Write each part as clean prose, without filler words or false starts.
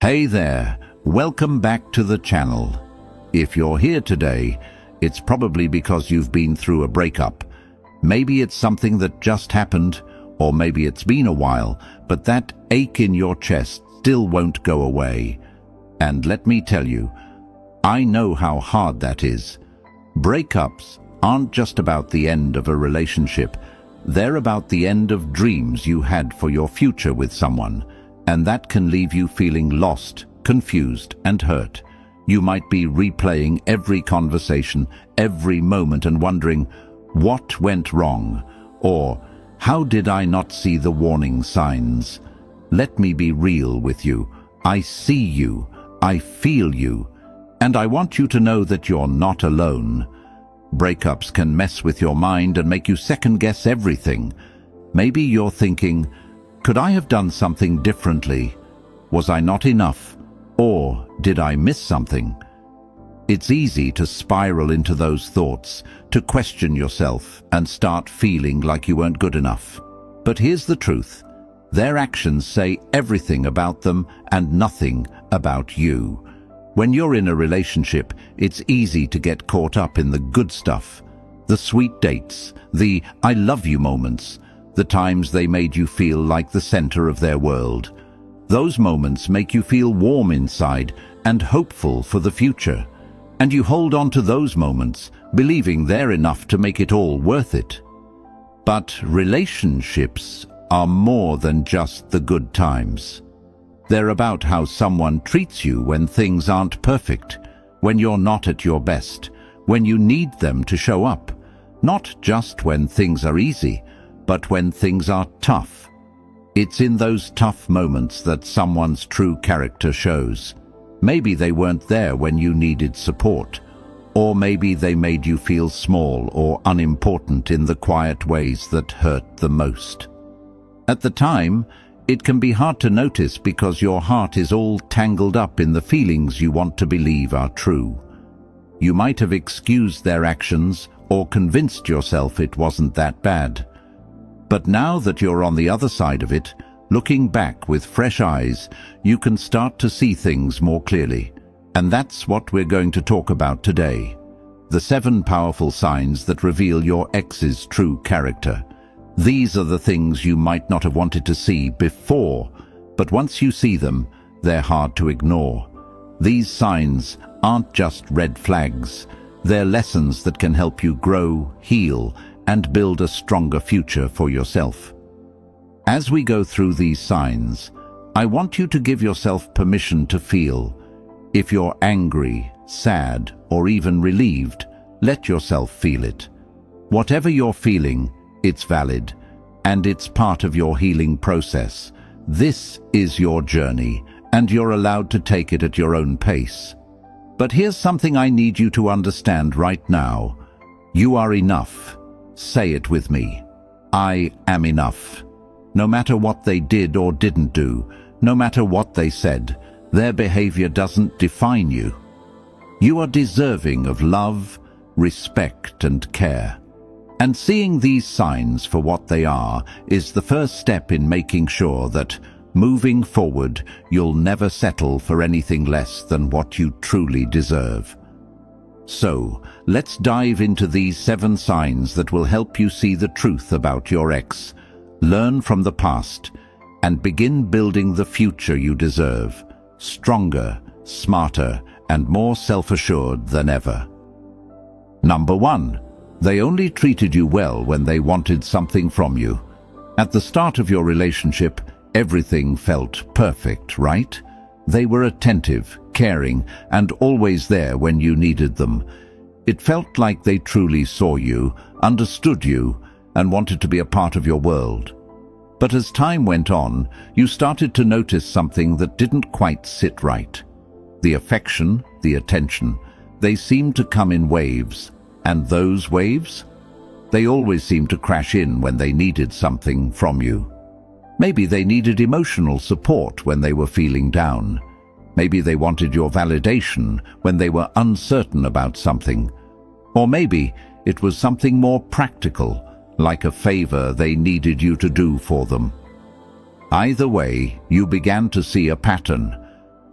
Hey there, welcome back to the channel. If you're here today, it's probably because you've been through a breakup. Maybe it's something that just happened, or maybe it's been a while, but that ache in your chest still won't go away. And let me tell you, I know how hard that is. Breakups aren't just about the end of a relationship. They're about the end of dreams you had for your future with someone. And that can leave you feeling lost, confused, and hurt. You might be replaying every conversation, every moment, and wondering, what went wrong? Or, how did I not see the warning signs? Let me be real with you. I see you. I feel you. And I want you to know that you're not alone. Breakups can mess with your mind and make you second-guess everything. Maybe you're thinking, could I have done something differently? Was I not enough? Or did I miss something? It's easy to spiral into those thoughts, to question yourself and start feeling like you weren't good enough. But here's the truth. Their actions say everything about them and nothing about you. When you're in a relationship, it's easy to get caught up in the good stuff, the sweet dates, the I love you moments, the times they made you feel like the center of their world. Those moments make you feel warm inside and hopeful for the future. And you hold on to those moments, believing they're enough to make it all worth it. But relationships are more than just the good times. They're about how someone treats you when things aren't perfect, when you're not at your best, when you need them to show up, not just when things are easy, but when things are tough. It's in those tough moments that someone's true character shows. Maybe they weren't there when you needed support, or maybe they made you feel small or unimportant in the quiet ways that hurt the most. At the time, it can be hard to notice because your heart is all tangled up in the feelings you want to believe are true. You might have excused their actions or convinced yourself it wasn't that bad. But now that you're on the other side of it, looking back with fresh eyes, you can start to see things more clearly. And that's what we're going to talk about today. The 7 powerful signs that reveal your ex's true character. These are the things you might not have wanted to see before, but once you see them, they're hard to ignore. These signs aren't just red flags. They're lessons that can help you grow, heal, and build a stronger future for yourself. As we go through these signs, I want you to give yourself permission to feel. If you're angry, sad, or even relieved, let yourself feel it. Whatever you're feeling, it's valid, and it's part of your healing process. This is your journey, and you're allowed to take it at your own pace. But here's something I need you to understand right now. You are enough. Say it with me. I am enough. No matter what they did or didn't do, no matter what they said, their behavior doesn't define you. You are deserving of love, respect, and care. And seeing these signs for what they are is the first step in making sure that, moving forward, you'll never settle for anything less than what you truly deserve. So, let's dive into these 7 signs that will help you see the truth about your ex, learn from the past, and begin building the future you deserve, stronger, smarter, and more self-assured than ever. Number 1. They only treated you well when they wanted something from you. At the start of your relationship, everything felt perfect, right? They were attentive, caring, and always there when you needed them. It felt like they truly saw you, understood you, and wanted to be a part of your world. But as time went on, you started to notice something that didn't quite sit right. The affection, the attention, they seemed to come in waves. And those waves? They always seemed to crash in when they needed something from you. Maybe they needed emotional support when they were feeling down. Maybe they wanted your validation when they were uncertain about something. Or maybe it was something more practical, like a favor they needed you to do for them. Either way, you began to see a pattern.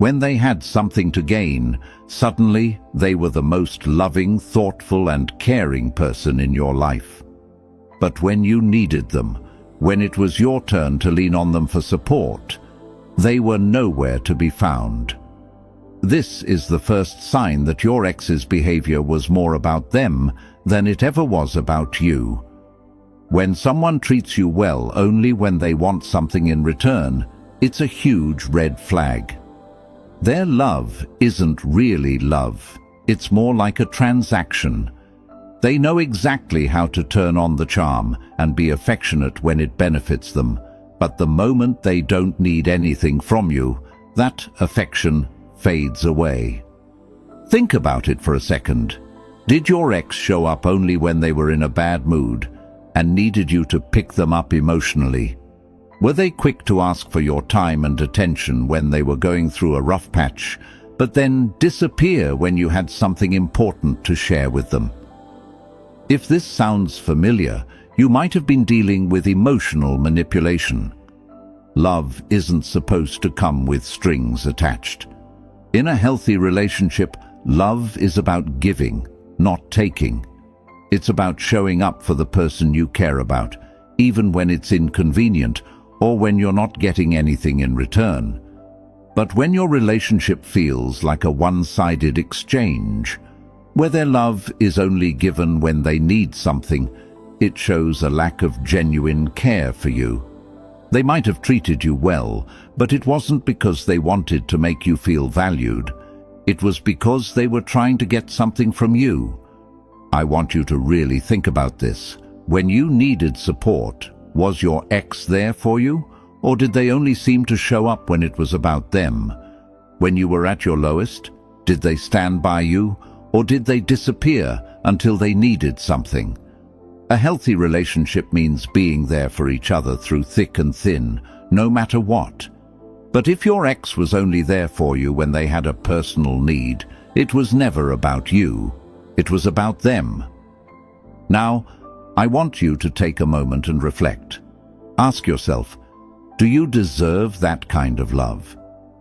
When they had something to gain, suddenly they were the most loving, thoughtful, and caring person in your life. But when you needed them, when it was your turn to lean on them for support, they were nowhere to be found. This is the first sign that your ex's behavior was more about them than it ever was about you. When someone treats you well only when they want something in return, it's a huge red flag. Their love isn't really love. It's more like a transaction. They know exactly how to turn on the charm and be affectionate when it benefits them, but the moment they don't need anything from you, that affection fades away. Think about it for a second. Did your ex show up only when they were in a bad mood and needed you to pick them up emotionally? Were they quick to ask for your time and attention when they were going through a rough patch, but then disappear when you had something important to share with them? If this sounds familiar, you might have been dealing with emotional manipulation. Love isn't supposed to come with strings attached. In a healthy relationship, love is about giving, not taking. It's about showing up for the person you care about, even when it's inconvenient or when you're not getting anything in return. But when your relationship feels like a one-sided exchange, where their love is only given when they need something, it shows a lack of genuine care for you. They might have treated you well, but it wasn't because they wanted to make you feel valued. It was because they were trying to get something from you. I want you to really think about this. When you needed support, was your ex there for you, or did they only seem to show up when it was about them? When you were at your lowest, did they stand by you, or did they disappear until they needed something? A healthy relationship means being there for each other through thick and thin, no matter what. But if your ex was only there for you when they had a personal need, it was never about you. It was about them. Now, I want you to take a moment and reflect. Ask yourself, do you deserve that kind of love?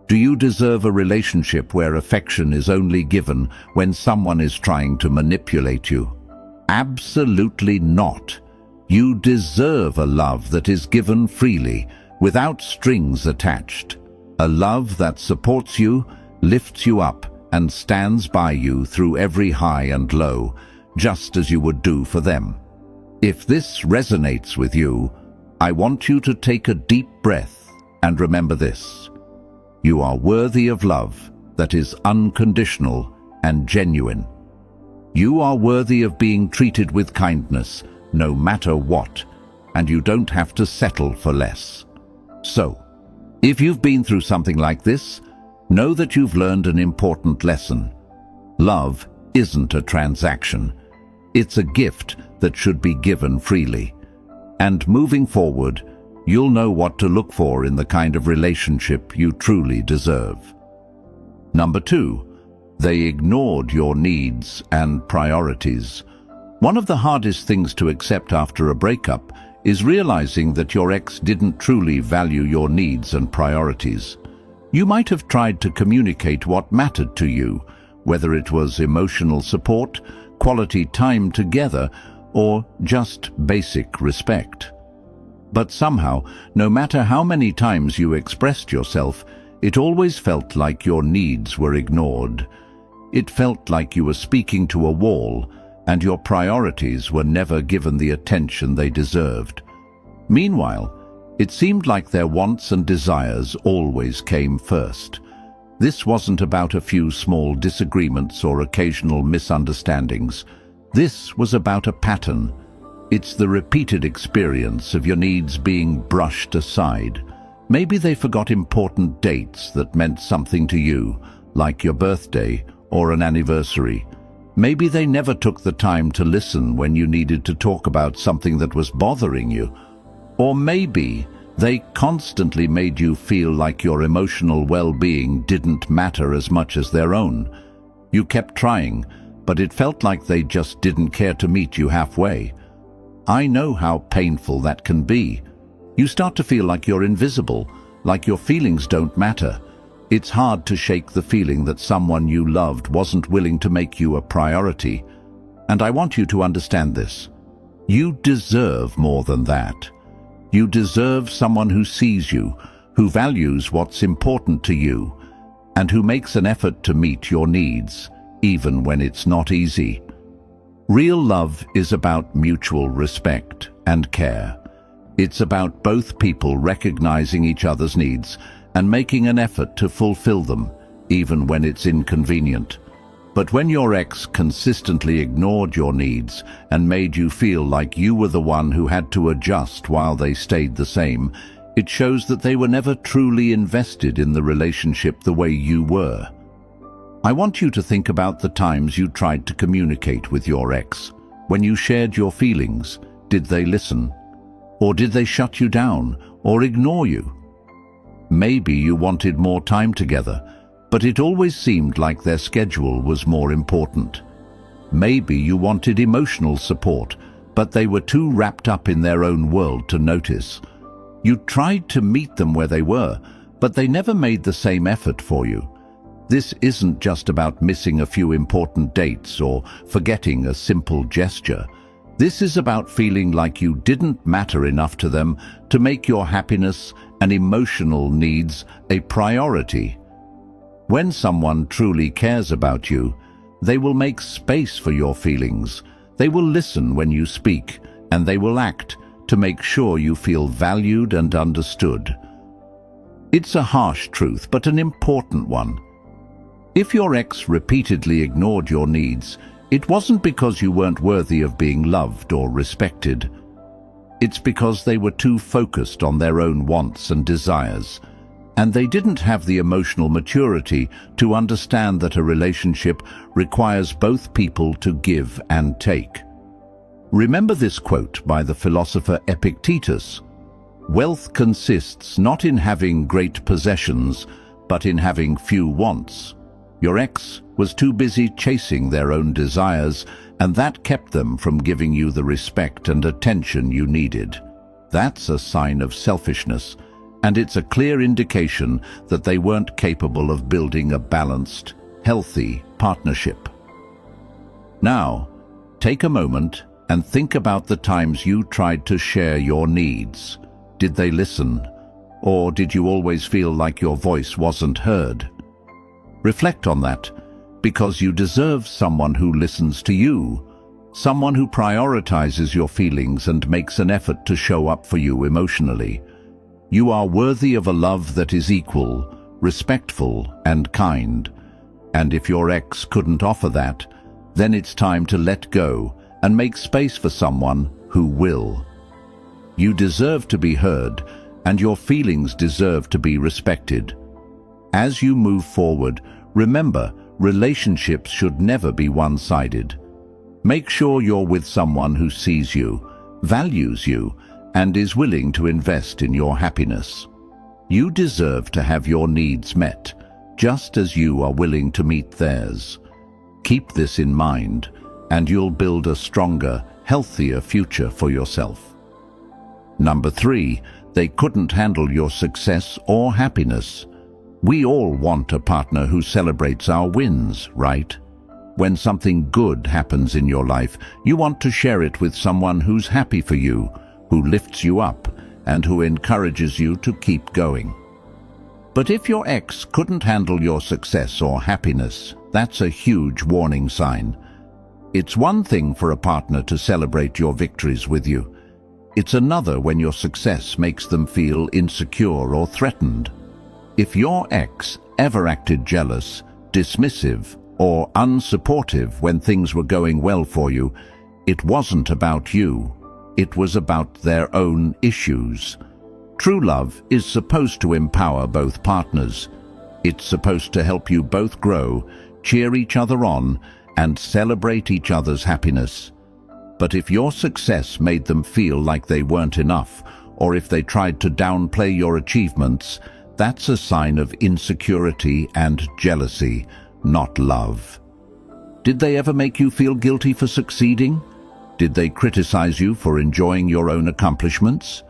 Do you deserve a relationship where affection is only given when someone is trying to manipulate you? Absolutely not. You deserve a love that is given freely, without strings attached. A love that supports you, lifts you up, and stands by you through every high and low, just as you would do for them. If this resonates with you, I want you to take a deep breath and remember this. You are worthy of love that is unconditional and genuine. You are worthy of being treated with kindness, no matter what, and you don't have to settle for less. So, if you've been through something like this, know that you've learned an important lesson. Love isn't a transaction. It's a gift that should be given freely. And moving forward, you'll know what to look for in the kind of relationship you truly deserve. Number 2. They ignored your needs and priorities. One of the hardest things to accept after a breakup is realizing that your ex didn't truly value your needs and priorities. You might have tried to communicate what mattered to you, whether it was emotional support, quality time together, or just basic respect. But somehow, no matter how many times you expressed yourself, it always felt like your needs were ignored. It felt like you were speaking to a wall, and your priorities were never given the attention they deserved. Meanwhile, it seemed like their wants and desires always came first. This wasn't about a few small disagreements or occasional misunderstandings. This was about a pattern. It's the repeated experience of your needs being brushed aside. Maybe they forgot important dates that meant something to you, like your birthday or an anniversary. Maybe they never took the time to listen when you needed to talk about something that was bothering you. Or maybe they constantly made you feel like your emotional well-being didn't matter as much as their own. You kept trying, but it felt like they just didn't care to meet you halfway. I know how painful that can be. You start to feel like you're invisible, like your feelings don't matter. It's hard to shake the feeling that someone you loved wasn't willing to make you a priority. And I want you to understand this. You deserve more than that. You deserve someone who sees you, who values what's important to you, and who makes an effort to meet your needs, even when it's not easy. Real love is about mutual respect and care. It's about both people recognizing each other's needs and making an effort to fulfill them, even when it's inconvenient. But when your ex consistently ignored your needs and made you feel like you were the one who had to adjust while they stayed the same, it shows that they were never truly invested in the relationship the way you were. I want you to think about the times you tried to communicate with your ex. When you shared your feelings, did they listen? Or did they shut you down or ignore you? Maybe you wanted more time together, but it always seemed like their schedule was more important. Maybe you wanted emotional support, but they were too wrapped up in their own world to notice. You tried to meet them where they were, but they never made the same effort for you. This isn't just about missing a few important dates or forgetting a simple gesture. This is about feeling like you didn't matter enough to them to make your happiness and emotional needs a priority. When someone truly cares about you, they will make space for your feelings. They will listen when you speak, and they will act to make sure you feel valued and understood. It's a harsh truth, but an important one. If your ex repeatedly ignored your needs, it wasn't because you weren't worthy of being loved or respected. It's because they were too focused on their own wants and desires, and they didn't have the emotional maturity to understand that a relationship requires both people to give and take. Remember this quote by the philosopher Epictetus: "Wealth consists not in having great possessions, but in having few wants." Your ex was too busy chasing their own desires, and that kept them from giving you the respect and attention you needed. That's a sign of selfishness, and it's a clear indication that they weren't capable of building a balanced, healthy partnership. Now, take a moment and think about the times you tried to share your needs. Did they listen? Or did you always feel like your voice wasn't heard? Reflect on that, because you deserve someone who listens to you, someone who prioritizes your feelings and makes an effort to show up for you emotionally. You are worthy of a love that is equal, respectful, and kind. And if your ex couldn't offer that, then it's time to let go and make space for someone who will. You deserve to be heard, and your feelings deserve to be respected. As you move forward, remember, relationships should never be one-sided. Make sure you're with someone who sees you, values you, and is willing to invest in your happiness. You deserve to have your needs met, just as you are willing to meet theirs. Keep this in mind, and you'll build a stronger, healthier future for yourself. Number 3, they couldn't handle your success or happiness. We all want a partner who celebrates our wins, right? When something good happens in your life, you want to share it with someone who's happy for you, who lifts you up, and who encourages you to keep going. But if your ex couldn't handle your success or happiness, that's a huge warning sign. It's one thing for a partner to celebrate your victories with you. It's another when your success makes them feel insecure or threatened. If your ex ever acted jealous, dismissive, or unsupportive when things were going well for you, it wasn't about you. It was about their own issues. True love is supposed to empower both partners. It's supposed to help you both grow, cheer each other on, and celebrate each other's happiness. But if your success made them feel like they weren't enough, or if they tried to downplay your achievements, that's a sign of insecurity and jealousy, not love. Did they ever make you feel guilty for succeeding? Did they criticize you for enjoying your own accomplishments?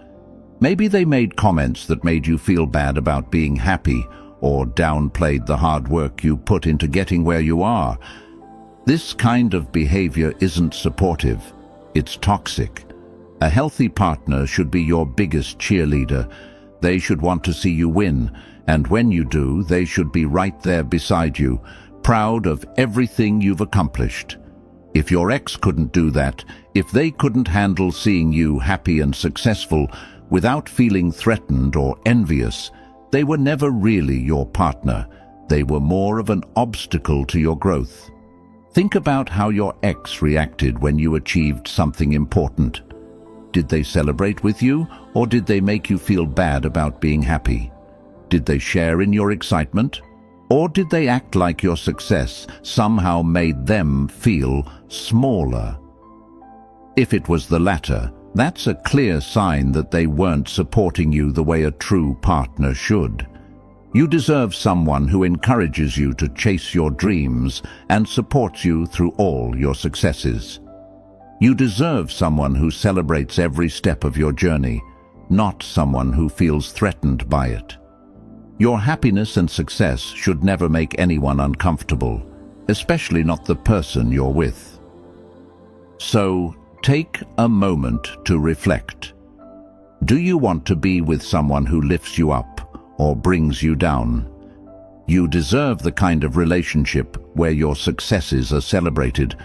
Maybe they made comments that made you feel bad about being happy, or downplayed the hard work you put into getting where you are. This kind of behavior isn't supportive, it's toxic. A healthy partner should be your biggest cheerleader. They should want to see you win, and when you do, they should be right there beside you, proud of everything you've accomplished. If your ex couldn't do that, if they couldn't handle seeing you happy and successful without feeling threatened or envious, they were never really your partner. They were more of an obstacle to your growth. Think about how your ex reacted when you achieved something important. Did they celebrate with you, or did they make you feel bad about being happy? Did they share in your excitement? Or did they act like your success somehow made them feel smaller? If it was the latter, that's a clear sign that they weren't supporting you the way a true partner should. You deserve someone who encourages you to chase your dreams and supports you through all your successes. You deserve someone who celebrates every step of your journey, not someone who feels threatened by it. Your happiness and success should never make anyone uncomfortable, especially not the person you're with. So, take a moment to reflect. Do you want to be with someone who lifts you up or brings you down? You deserve the kind of relationship where your successes are celebrated,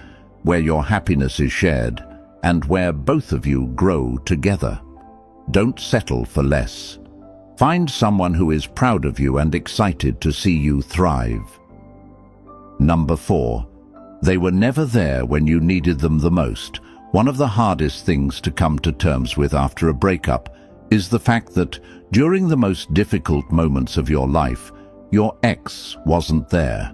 where your happiness is shared, and where both of you grow together. Don't settle for less. Find someone who is proud of you and excited to see you thrive. Number 4. They were never there when you needed them the most. One of the hardest things to come to terms with after a breakup is the fact that during the most difficult moments of your life, your ex wasn't there.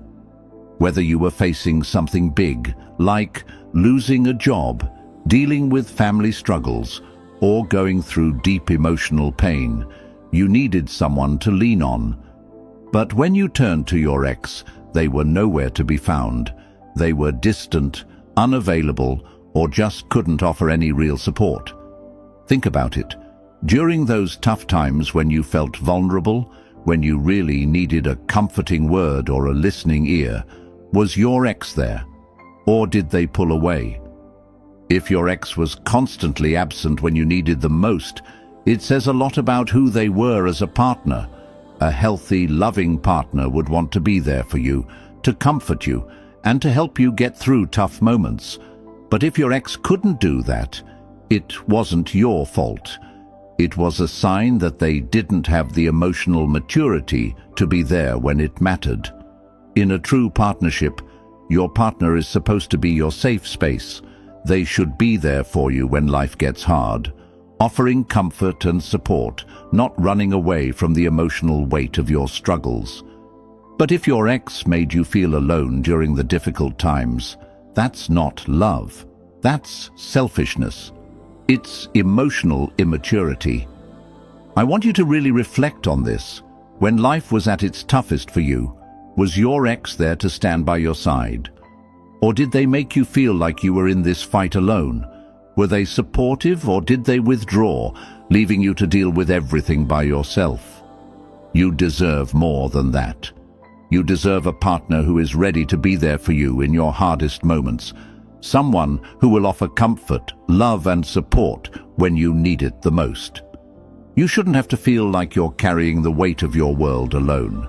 Whether you were facing something big, like losing a job, dealing with family struggles, or going through deep emotional pain, you needed someone to lean on. But when you turned to your ex, they were nowhere to be found. They were distant, unavailable, or just couldn't offer any real support. Think about it. During those tough times when you felt vulnerable, when you really needed a comforting word or a listening ear, was your ex there? Or did they pull away? If your ex was constantly absent when you needed them most, it says a lot about who they were as a partner. A healthy, loving partner would want to be there for you, to comfort you, and to help you get through tough moments. But if your ex couldn't do that, it wasn't your fault. It was a sign that they didn't have the emotional maturity to be there when it mattered. In a true partnership, your partner is supposed to be your safe space. They should be there for you when life gets hard, offering comfort and support, not running away from the emotional weight of your struggles. But if your ex made you feel alone during the difficult times, that's not love. That's selfishness. It's emotional immaturity. I want you to really reflect on this. When life was at its toughest for you, was your ex there to stand by your side? Or did they make you feel like you were in this fight alone? Were they supportive, or did they withdraw, leaving you to deal with everything by yourself? You deserve more than that. You deserve a partner who is ready to be there for you in your hardest moments. Someone who will offer comfort, love, and support when you need it the most. You shouldn't have to feel like you're carrying the weight of your world alone.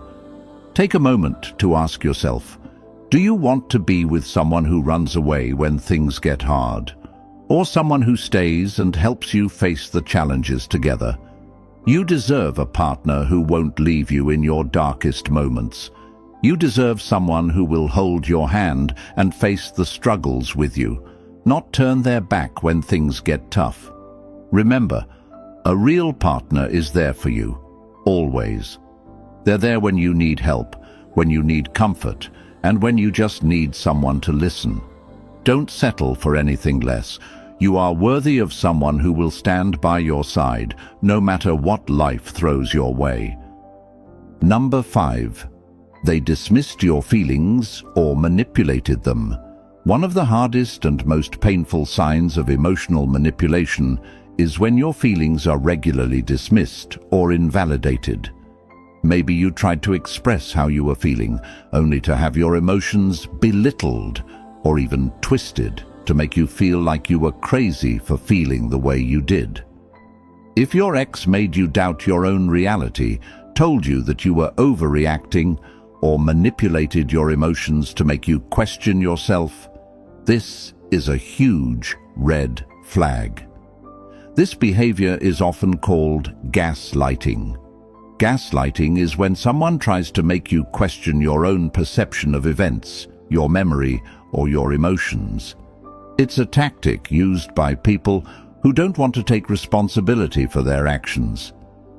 Take a moment to ask yourself, do you want to be with someone who runs away when things get hard? Or someone who stays and helps you face the challenges together? You deserve a partner who won't leave you in your darkest moments. You deserve someone who will hold your hand and face the struggles with you, not turn their back when things get tough. Remember, a real partner is there for you, always. They're there when you need help, when you need comfort, and when you just need someone to listen. Don't settle for anything less. You are worthy of someone who will stand by your side, no matter what life throws your way. Number 5. They dismissed your feelings or manipulated them. One of the hardest and most painful signs of emotional manipulation is when your feelings are regularly dismissed or invalidated. Maybe you tried to express how you were feeling, only to have your emotions belittled or even twisted to make you feel like you were crazy for feeling the way you did. If your ex made you doubt your own reality, told you that you were overreacting, or manipulated your emotions to make you question yourself, this is a huge red flag. This behavior is often called gaslighting. Gaslighting is when someone tries to make you question your own perception of events, your memory, or your emotions. It's a tactic used by people who don't want to take responsibility for their actions.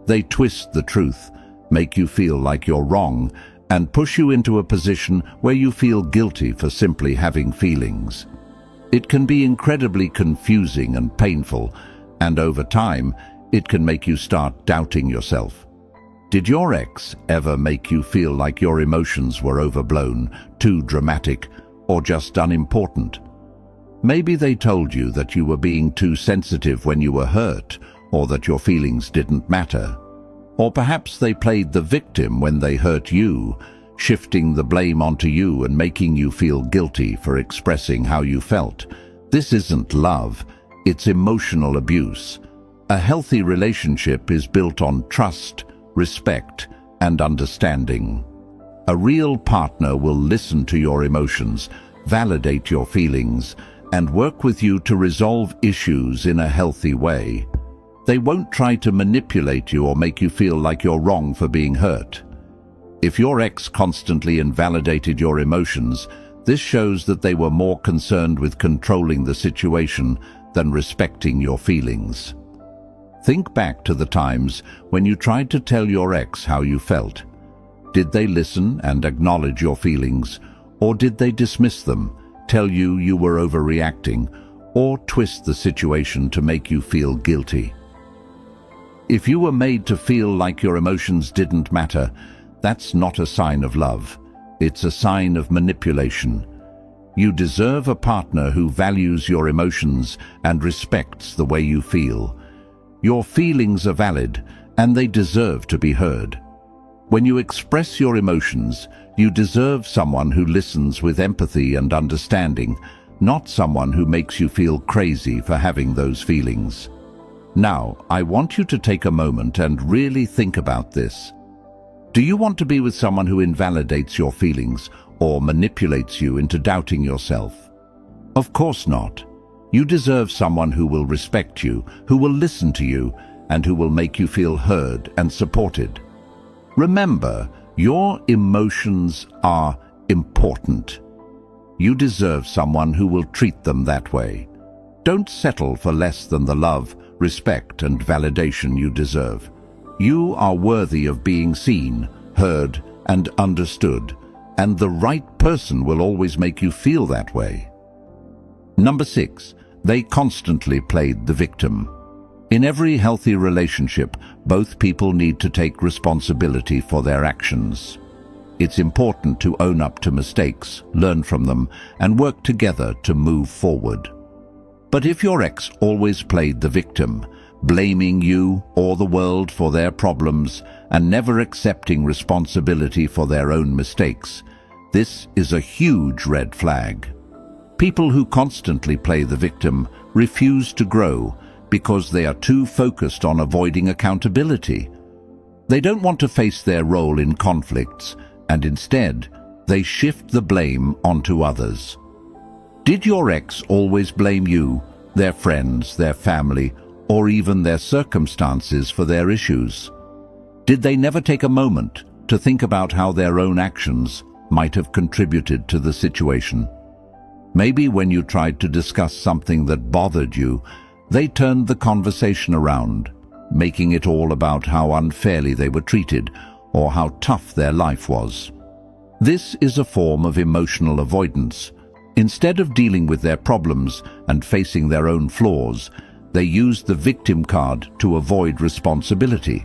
They twist the truth, make you feel like you're wrong, and push you into a position where you feel guilty for simply having feelings. It can be incredibly confusing and painful, and over time, it can make you start doubting yourself. Did your ex ever make you feel like your emotions were overblown, too dramatic, or just unimportant? Maybe they told you that you were being too sensitive when you were hurt, or that your feelings didn't matter. Or perhaps they played the victim when they hurt you, shifting the blame onto you and making you feel guilty for expressing how you felt. This isn't love, it's emotional abuse. A healthy relationship is built on trust, respect, and understanding. A real partner will listen to your emotions, validate your feelings, and work with you to resolve issues in a healthy way. They won't try to manipulate you or make you feel like you're wrong for being hurt. If your ex constantly invalidated your emotions, this shows that they were more concerned with controlling the situation than respecting your feelings. Think back to the times when you tried to tell your ex how you felt. Did they listen and acknowledge your feelings, or did they dismiss them, tell you you were overreacting, or twist the situation to make you feel guilty? If you were made to feel like your emotions didn't matter, that's not a sign of love. It's a sign of manipulation. You deserve a partner who values your emotions and respects the way you feel. Your feelings are valid, and they deserve to be heard. When you express your emotions, you deserve someone who listens with empathy and understanding, not someone who makes you feel crazy for having those feelings. Now, I want you to take a moment and really think about this. Do you want to be with someone who invalidates your feelings or manipulates you into doubting yourself? Of course not. You deserve someone who will respect you, who will listen to you, and who will make you feel heard and supported. Remember, your emotions are important. You deserve someone who will treat them that way. Don't settle for less than the love, respect, and validation you deserve. You are worthy of being seen, heard, and understood, and the right person will always make you feel that way. Number 6, they constantly played the victim. In every healthy relationship, both people need to take responsibility for their actions. It's important to own up to mistakes, learn from them, and work together to move forward. But if your ex always played the victim, blaming you or the world for their problems and never accepting responsibility for their own mistakes, this is a huge red flag. People who constantly play the victim refuse to grow because they are too focused on avoiding accountability. They don't want to face their role in conflicts, and instead, they shift the blame onto others. Did your ex always blame you, their friends, their family, or even their circumstances for their issues? Did they never take a moment to think about how their own actions might have contributed to the situation? Maybe when you tried to discuss something that bothered you, they turned the conversation around, making it all about how unfairly they were treated or how tough their life was. This is a form of emotional avoidance. Instead of dealing with their problems and facing their own flaws, they use the victim card to avoid responsibility.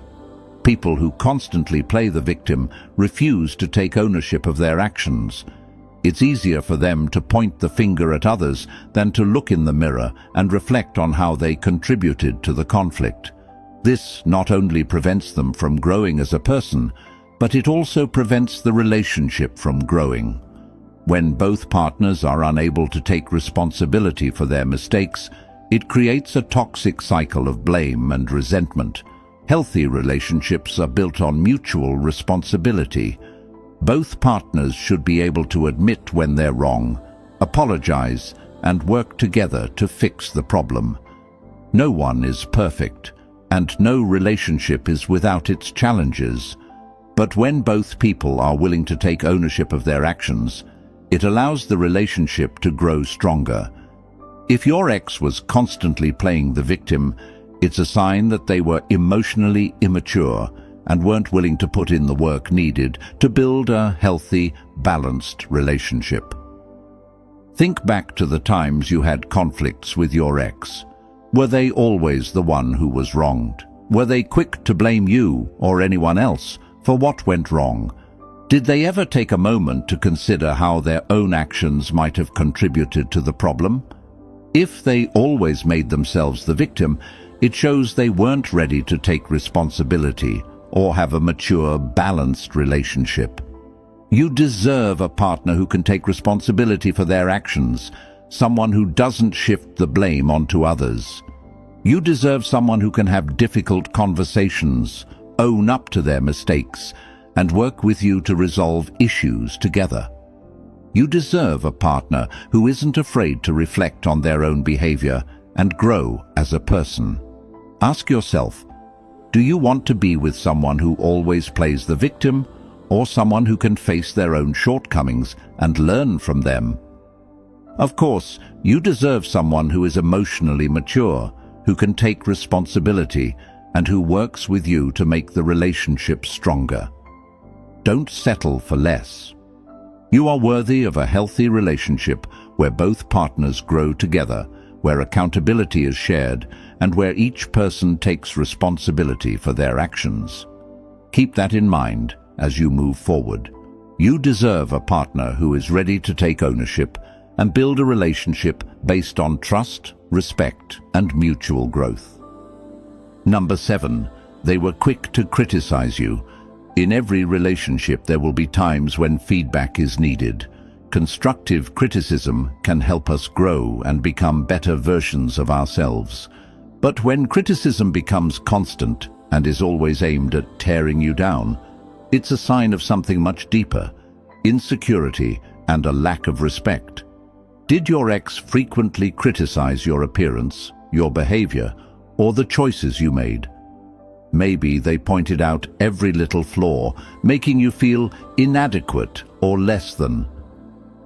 People who constantly play the victim refuse to take ownership of their actions. It's easier for them to point the finger at others than to look in the mirror and reflect on how they contributed to the conflict. This not only prevents them from growing as a person, but it also prevents the relationship from growing. When both partners are unable to take responsibility for their mistakes, it creates a toxic cycle of blame and resentment. Healthy relationships are built on mutual responsibility. Both partners should be able to admit when they're wrong, apologize, and work together to fix the problem. No one is perfect, and no relationship is without its challenges. But when both people are willing to take ownership of their actions, it allows the relationship to grow stronger. If your ex was constantly playing the victim, it's a sign that they were emotionally immature and weren't willing to put in the work needed to build a healthy, balanced relationship. Think back to the times you had conflicts with your ex. Were they always the one who was wronged? Were they quick to blame you or anyone else for what went wrong? Did they ever take a moment to consider how their own actions might have contributed to the problem? If they always made themselves the victim, it shows they weren't ready to take responsibility or have a mature, balanced relationship. You deserve a partner who can take responsibility for their actions, someone who doesn't shift the blame onto others. You deserve someone who can have difficult conversations, own up to their mistakes, and work with you to resolve issues together. You deserve a partner who isn't afraid to reflect on their own behavior and grow as a person. Ask yourself, do you want to be with someone who always plays the victim, or someone who can face their own shortcomings and learn from them? Of course, you deserve someone who is emotionally mature, who can take responsibility, and who works with you to make the relationship stronger. Don't settle for less. You are worthy of a healthy relationship where both partners grow together, where accountability is shared, and where each person takes responsibility for their actions. Keep that in mind as you move forward. You deserve a partner who is ready to take ownership and build a relationship based on trust, respect, and mutual growth. Number 7, they were quick to criticize you. In every relationship, there will be times when feedback is needed. Constructive criticism can help us grow and become better versions of ourselves. But when criticism becomes constant and is always aimed at tearing you down, it's a sign of something much deeper: insecurity and a lack of respect. Did your ex frequently criticize your appearance, your behavior, or the choices you made? Maybe they pointed out every little flaw, making you feel inadequate or less than.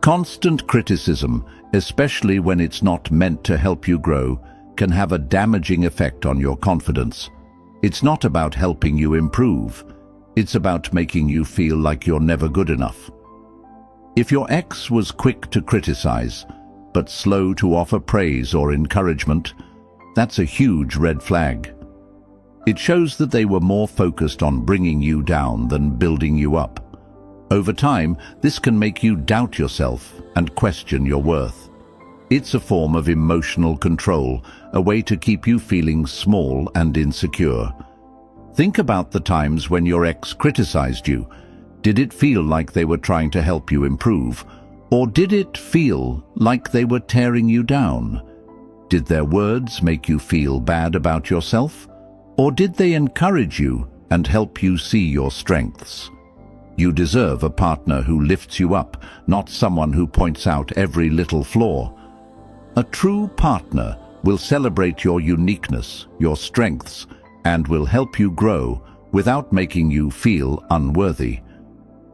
Constant criticism, especially when it's not meant to help you grow, can have a damaging effect on your confidence. It's not about helping you improve. It's about making you feel like you're never good enough. If your ex was quick to criticize, but slow to offer praise or encouragement, that's a huge red flag. It shows that they were more focused on bringing you down than building you up. Over time, this can make you doubt yourself and question your worth. It's a form of emotional control, a way to keep you feeling small and insecure. Think about the times when your ex criticized you. Did it feel like they were trying to help you improve? Or did it feel like they were tearing you down? Did their words make you feel bad about yourself? Or did they encourage you and help you see your strengths? You deserve a partner who lifts you up, not someone who points out every little flaw. A true partner will celebrate your uniqueness, your strengths, and will help you grow without making you feel unworthy.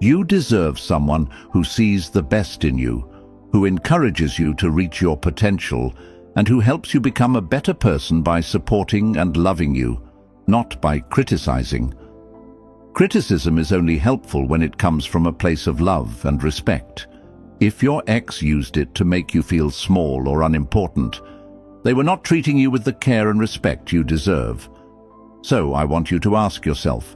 You deserve someone who sees the best in you, who encourages you to reach your potential, and who helps you become a better person by supporting and loving you, not by criticizing. Criticism is only helpful when it comes from a place of love and respect. If your ex used it to make you feel small or unimportant, they were not treating you with the care and respect you deserve. So I want you to ask yourself,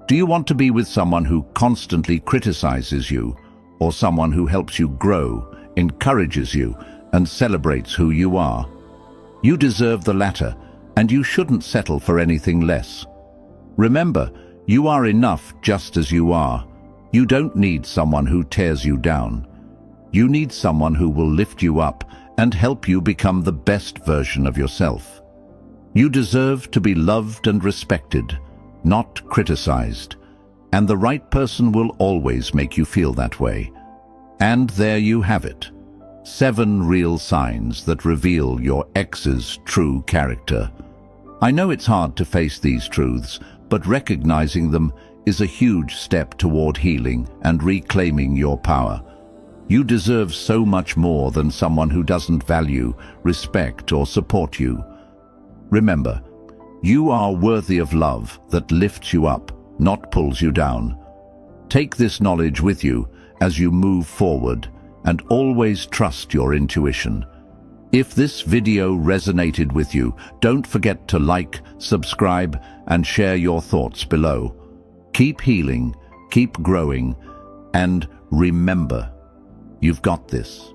do you want to be with someone who constantly criticizes you, or someone who helps you grow, encourages you, and celebrates who you are? You deserve the latter, and you shouldn't settle for anything less. Remember, You are enough just as you are. You don't need someone who tears you down. You need someone who will lift you up and help you become the best version of yourself. You deserve to be loved and respected, not criticized, and the right person will always make you feel that way. And there you have it. 7 real signs that reveal your ex's true character. I know it's hard to face these truths, but recognizing them is a huge step toward healing and reclaiming your power. You deserve so much more than someone who doesn't value, respect, or support you. Remember, you are worthy of love that lifts you up, not pulls you down. Take this knowledge with you as you move forward, and always trust your intuition. If this video resonated with you, don't forget to like, subscribe, and share your thoughts below. Keep healing, keep growing, and remember, you've got this.